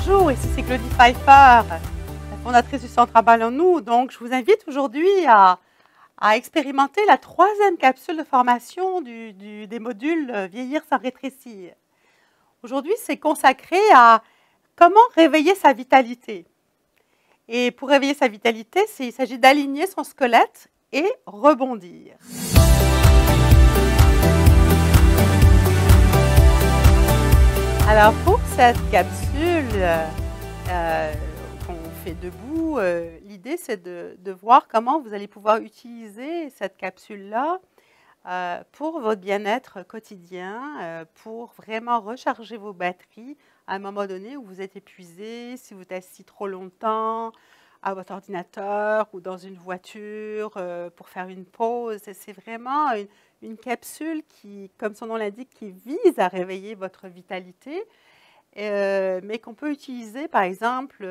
Bonjour, ici c'est Claudie Pfeiffer, la fondatrice du Centre Ballons-nous. Donc, je vous invite aujourd'hui à expérimenter la 3e capsule de formation des modules Vieillir sans rétrécir. Aujourd'hui, c'est consacré à comment réveiller sa vitalité. Et pour réveiller sa vitalité, il s'agit d'aligner son squelette et rebondir. Alors, pour cette capsule qu'on fait debout, l'idée c'est de voir comment vous allez pouvoir utiliser cette capsule-là pour votre bien-être quotidien, pour vraiment recharger vos batteries à un moment donné où vous êtes épuisé, si vous êtes assis trop longtemps à votre ordinateur ou dans une voiture pour faire une pause. C'est vraiment une capsule qui, comme son nom l'indique, qui vise à réveiller votre vitalité, mais qu'on peut utiliser, par exemple,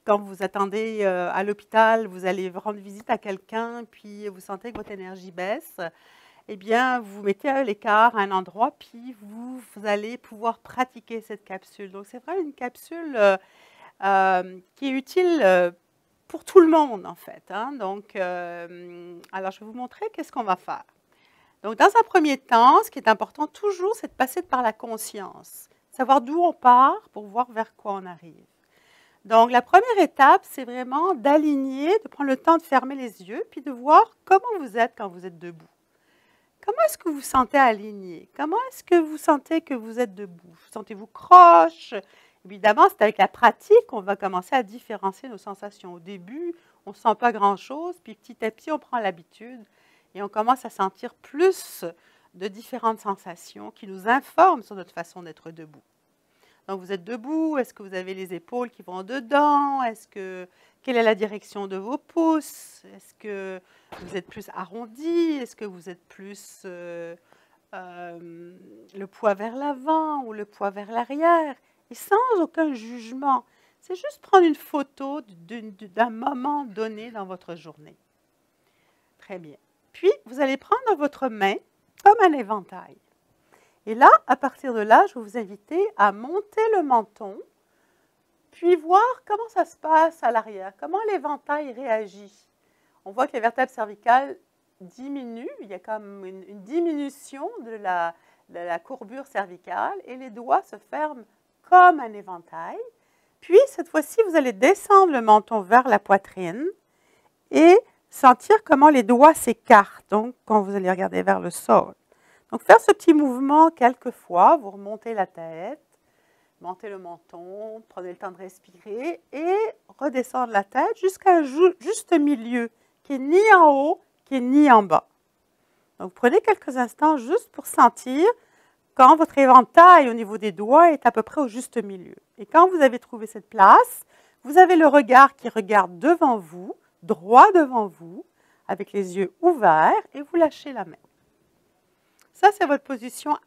quand vous attendez à l'hôpital, vous allez rendre visite à quelqu'un, puis vous sentez que votre énergie baisse, eh bien, vous vous mettez à l'écart à un endroit, puis vous allez pouvoir pratiquer cette capsule. Donc, c'est vraiment une capsule qui est utile pour tout le monde, en fait. Hein. Donc, alors, je vais vous montrer qu'est-ce qu'on va faire. Donc, dans un premier temps, ce qui est important toujours, c'est de passer par la conscience. Savoir d'où on part pour voir vers quoi on arrive. Donc, la première étape, c'est vraiment d'aligner, de prendre le temps de fermer les yeux, puis de voir comment vous êtes quand vous êtes debout. Comment est-ce que vous vous sentez aligné? Comment est-ce que vous sentez que vous êtes debout? Sentez-vous croche? Évidemment, c'est avec la pratique qu'on va commencer à différencier nos sensations. Au début, on ne sent pas grand-chose, puis petit à petit, on prend l'habitude et on commence à sentir plus de différentes sensations qui nous informent sur notre façon d'être debout. Donc, vous êtes debout, est-ce que vous avez les épaules qui vont dedans? Quelle est la direction de vos pouces? Est-ce que vous êtes plus arrondi? Est-ce que vous êtes plus le poids vers l'avant ou le poids vers l'arrière? Et sans aucun jugement. C'est juste prendre une photo d'un moment donné dans votre journée. Très bien. Puis, vous allez prendre votre main comme un éventail. Et là, à partir de là, je vais vous inviter à monter le menton, puis voir comment ça se passe à l'arrière, comment l'éventail réagit. On voit que les vertèbres cervicales diminuent, il y a comme une diminution de la courbure cervicale et les doigts se ferment comme un éventail. Puis, cette fois-ci, vous allez descendre le menton vers la poitrine et sentir comment les doigts s'écartent, donc quand vous allez regarder vers le sol. Donc, faire ce petit mouvement quelques fois, vous remontez la tête, montez le menton, prenez le temps de respirer et redescendre la tête jusqu'à un juste milieu qui est ni en haut, qui est ni en bas. Donc, prenez quelques instants juste pour sentir quand votre éventail au niveau des doigts est à peu près au juste milieu. Et quand vous avez trouvé cette place, vous avez le regard qui regarde devant vous, droit devant vous, avec les yeux ouverts, et vous lâchez la main. Ça, c'est votre position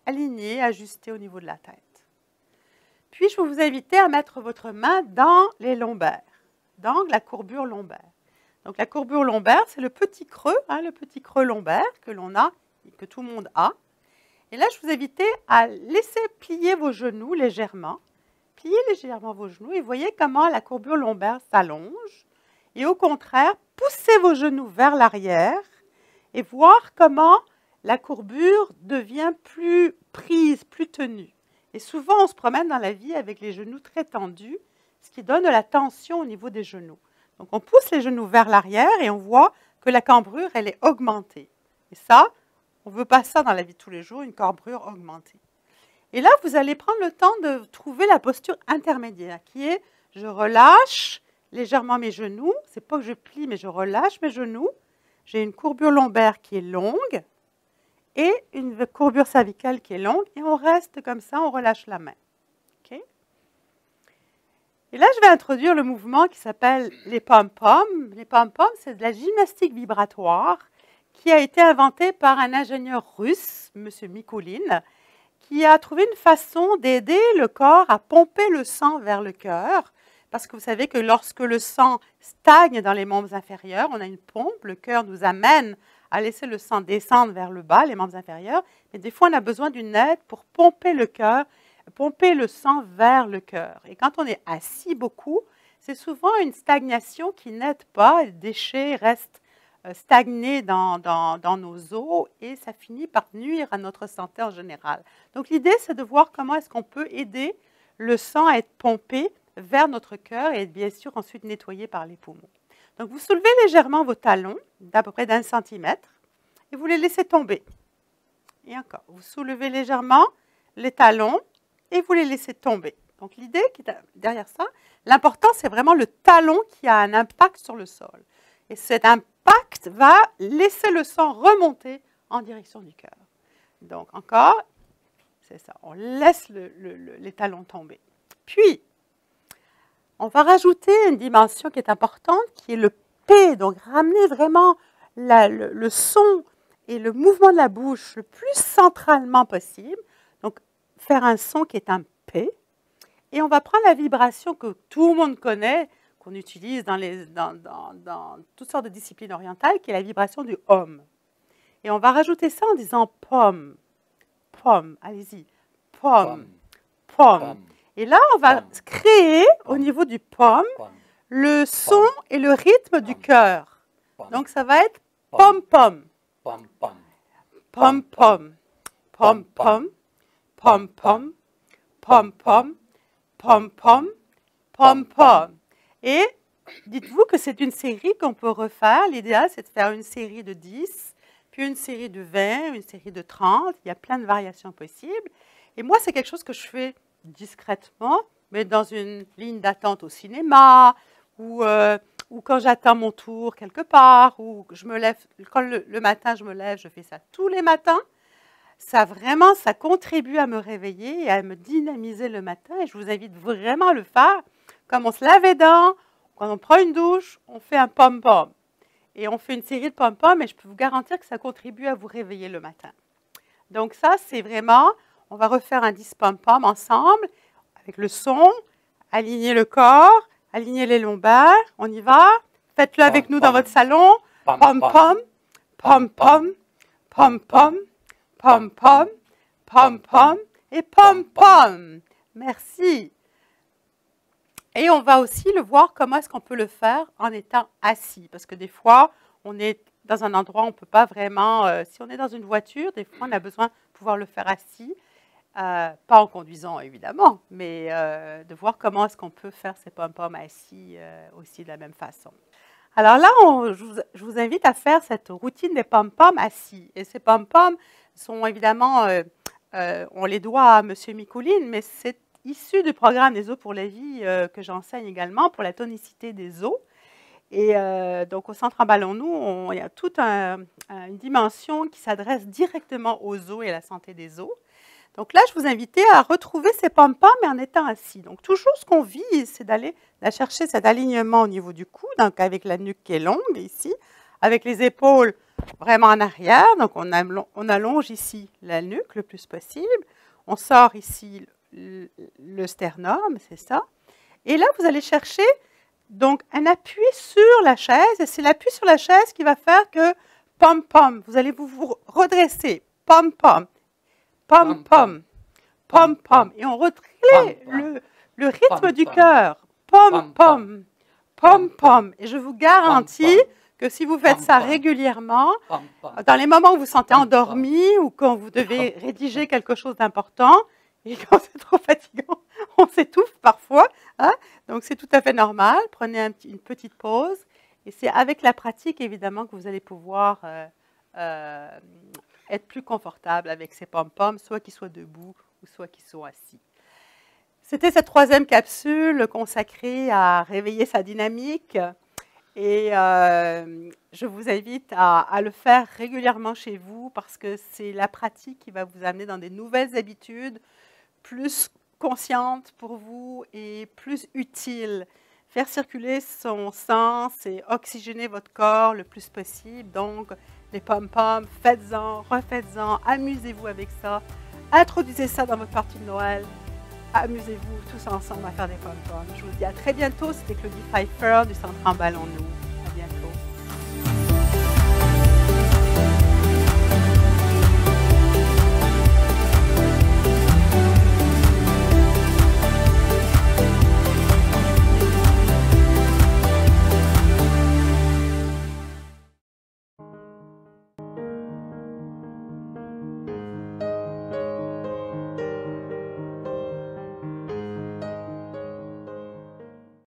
alignée, ajustée au niveau de la tête. Puis, je vais vous inviter à mettre votre main dans les lombaires, dans la courbure lombaire. Donc, la courbure lombaire, c'est le petit creux lombaire que l'on a, et que tout le monde a. Et là, je vous invite à laisser plier vos genoux légèrement. Pliez légèrement vos genoux et voyez comment la courbure lombaire s'allonge. Et au contraire, poussez vos genoux vers l'arrière et voir comment la courbure devient plus prise, plus tenue. Et souvent, on se promène dans la vie avec les genoux très tendus, ce qui donne de la tension au niveau des genoux. Donc, on pousse les genoux vers l'arrière et on voit que la cambrure, elle est augmentée. Et ça, on ne veut pas ça dans la vie de tous les jours, une cambrure augmentée. Et là, vous allez prendre le temps de trouver la posture intermédiaire, qui est je relâche légèrement mes genoux. Ce n'est pas que je plie, mais je relâche mes genoux. J'ai une courbure lombaire qui est longue et une courbure cervicale qui est longue. Et on reste comme ça, on relâche la main. Okay? Et là, je vais introduire le mouvement qui s'appelle les pom-poms. Les pom-poms, c'est de la gymnastique vibratoire qui a été inventée par un ingénieur russe, M. Mikoulin, qui a trouvé une façon d'aider le corps à pomper le sang vers le cœur. Parce que vous savez que lorsque le sang stagne dans les membres inférieurs, on a une pompe, le cœur nous amène à laisser le sang descendre vers le bas, les membres inférieurs. Mais des fois, on a besoin d'une aide pour pomper le cœur pomper le sang vers le cœur. Et quand on est assis beaucoup, c'est souvent une stagnation qui n'aide pas, les déchets restent stagnés dans nos os et ça finit par nuire à notre santé en général. Donc l'idée, c'est de voir comment est-ce qu'on peut aider le sang à être pompé vers notre cœur et bien sûr ensuite nettoyé par les poumons. Donc vous soulevez légèrement vos talons d'à peu près d'1 centimètre et vous les laissez tomber. Et encore, vous soulevez légèrement les talons et vous les laissez tomber. Donc l'idée qui est derrière ça, l'important c'est vraiment le talon qui a un impact sur le sol. Et cet impact va laisser le sang remonter en direction du cœur. Donc encore, c'est ça, on laisse les talons tomber. Puis, on va rajouter une dimension qui est importante, qui est le P. Donc ramener vraiment le son et le mouvement de la bouche le plus centralement possible. Donc faire un son qui est un P. Et on va prendre la vibration que tout le monde connaît, qu'on utilise dans toutes sortes de disciplines orientales, qui est la vibration du Om. Et on va rajouter ça en disant pomme, pomme, allez-y, pomme, pomme. Et là, on va créer au niveau du pomme le son et le rythme du cœur. Donc ça va être pom pom, pom pom, pom pom, pom pom, pom pom, pom pom, pom pom, pom pom. Et dites-vous que c'est une série qu'on peut refaire. L'idéal, c'est de faire une série de 10, puis une série de 20, une série de 30. Il y a plein de variations possibles. Et moi, c'est quelque chose que je fais discrètement, mais dans une ligne d'attente au cinéma, ou quand j'attends mon tour quelque part, ou je me lève, quand le matin je me lève, je fais ça tous les matins. Ça contribue à me réveiller et à me dynamiser le matin. Et je vous invite vraiment à le faire. Comme on se lave les dents, quand on prend une douche, on fait un pom-pom. Et on fait une série de pom-pom, et je peux vous garantir que ça contribue à vous réveiller le matin. Donc ça, c'est vraiment, on va refaire un 10 pom-pom ensemble, avec le son, aligner le corps, aligner les lombaires. On y va. Faites-le avec nous dans votre salon. Pom-pom, pom-pom, pom-pom, pom-pom, pom-pom et pom-pom. Merci. Et on va aussi le voir comment est-ce qu'on peut le faire en étant assis. Parce que des fois, on est dans un endroit où on ne peut pas vraiment... si on est dans une voiture, des fois, on a besoin de pouvoir le faire assis. Pas en conduisant, évidemment, mais de voir comment est-ce qu'on peut faire ces pom-poms assis aussi de la même façon. Alors là, je vous invite à faire cette routine des pom-poms assis. Et ces pom-poms sont évidemment... on les doit à M. Micouline, mais c'est issu du programme des os pour la vie que j'enseigne également pour la tonicité des os. Et donc au Centre Emballons-nous, il y a toute une dimension qui s'adresse directement aux os et à la santé des os. Donc là, je vous invite à retrouver ces pom-poms, mais en étant assis. Donc toujours ce qu'on vise, c'est d'aller chercher cet alignement au niveau du cou, donc avec la nuque qui est longue ici, avec les épaules vraiment en arrière. Donc on allonge ici la nuque le plus possible. On sort ici le sternum, c'est ça. Et là, vous allez chercher donc un appui sur la chaise. Et c'est l'appui sur la chaise qui va faire que pom-pom. Vous allez vous redresser. Pom-pom. Pom-pom. Pom-pom. Et on retrouve le rythme du cœur. Pom-pom. Pom-pom. Et je vous garantis que si vous faites ça régulièrement, dans les moments où vous vous sentez endormi ou quand vous devez rédiger quelque chose d'important, et quand c'est trop fatigant, on s'étouffe parfois. Hein? Donc c'est tout à fait normal. Prenez une petite pause. Et c'est avec la pratique, évidemment, que vous allez pouvoir être plus confortable avec ces pom-poms, soit qu'ils soient debout ou soit qu'ils soient assis. C'était cette 3e capsule consacrée à réveiller sa dynamique. Et je vous invite à le faire régulièrement chez vous parce que c'est la pratique qui va vous amener dans des nouvelles habitudes plus conscientes pour vous et plus utiles. Faire circuler son sang, c'est oxygéner votre corps le plus possible. Donc, les pom-poms, faites-en, refaites-en, amusez-vous avec ça. Introduisez ça dans votre partie de Noël. Amusez-vous tous ensemble à faire des pom-poms. Je vous dis à très bientôt. C'était Claudie Pfeiffer du Centre Emballons-nous.